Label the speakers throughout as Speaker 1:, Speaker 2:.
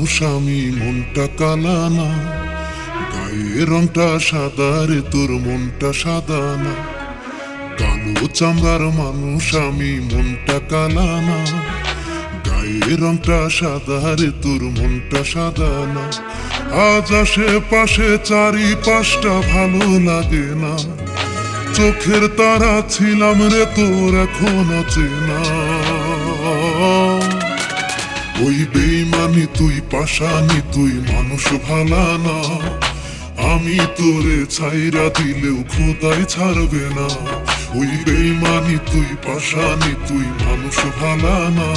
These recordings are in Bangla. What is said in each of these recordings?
Speaker 1: মানুষ আমি, মনটা কালা না, গায়ের রংটা সাদা রে, তোর মনটা সাদা না। কালো চামড়ার মানুষ আমি, মনটা কালা না, গায়ের রংটা সাদা রে, তোর মনটা সাদা না। আজ আশেপাশে চারিপাশটা ভালো লাগে না, চোখের তারা ছিলাম রে তোর এখন চেনা। ওই বেইমানি তুই, পাশানি তুই, মানুষ ভালা না। আমি তোরে ছাইরা দিলেও খোদাই ছাড়বে না। ওই বেইমানি তুই, পাশানি তুই, মানুষ ভালা না।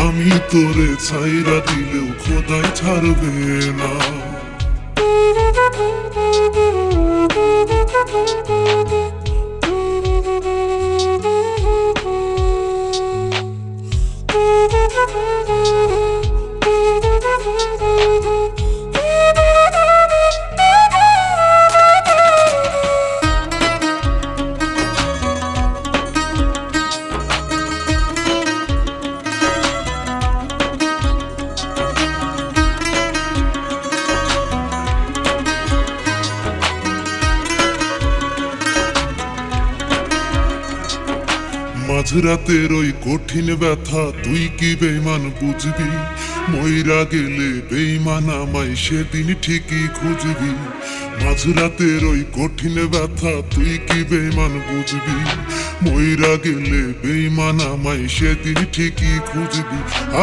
Speaker 1: আমি তোরে ছাইরা দিলেও খোদাই ছাড়বে না। মাঝরাতের ওই কঠিন ব্যথা তুই কি বেইমান বুঝবি? মইরা গেলে বেইমান আমায় সেদিন ঠিকই খুঁজবি। মাঝরাতের ওই কঠিন ব্যথা তুই কি বেইমান বুঝবি? মইরা গেলে বেইমান আমায় সেদিন ঠিকই খুঁজবি।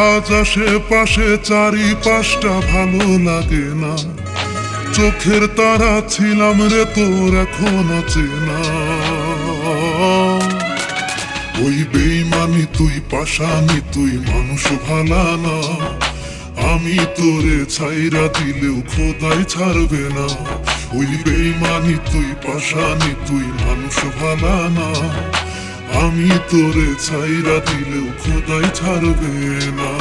Speaker 1: আজ আশেপাশে চারিপাশটা ভালো লাগে না, চোখের তারা ছিলাম রে তোর এখন চেনা। ওই বেইমানি তুই, পাশানি তুই, মানুষ ভালা না। আমি তোরে ছাইরা দিলেও খোদাই ছাড়বে না। ওই বেইমানি তুই, পাশানি তুই, মানুষ ভালা না। আমি তোরে ছাইরা দিলেও খোদাই ছাড়বে না।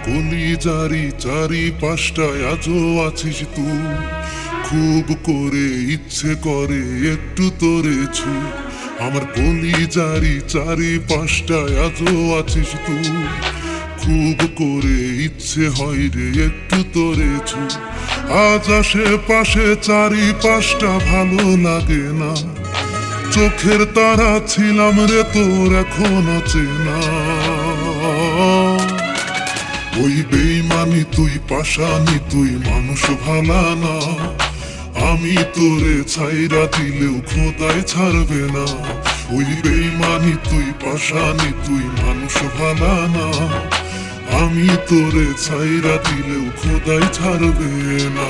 Speaker 1: কলিজারি চারিপাশটায় আজও আছিস তুই, খুব করে ইচ্ছে করে একটু তোরে ছু। আমার কলিজারি চারিপাশটায় আজও আছিস তুই, খুব করে ইচ্ছে হয় রে একটু তোরে ছু। আজ আশেপাশে চারিপাশটা ভালো লাগে না, চোখের তারা ছিলাম রে তোর এখন চেনা। ওই বেইমানি তুই, পাশানি তুই, মানুষ ভালা না। আমি তোরে ছাইরা দিলেও খোদাই ছাড়বে না। ওই বেইমানি তুই, পাশানি তুই, মানুষ ভালা না। আমি তোরে ছাইরা দিলেও খোদাই ছাড়বে না।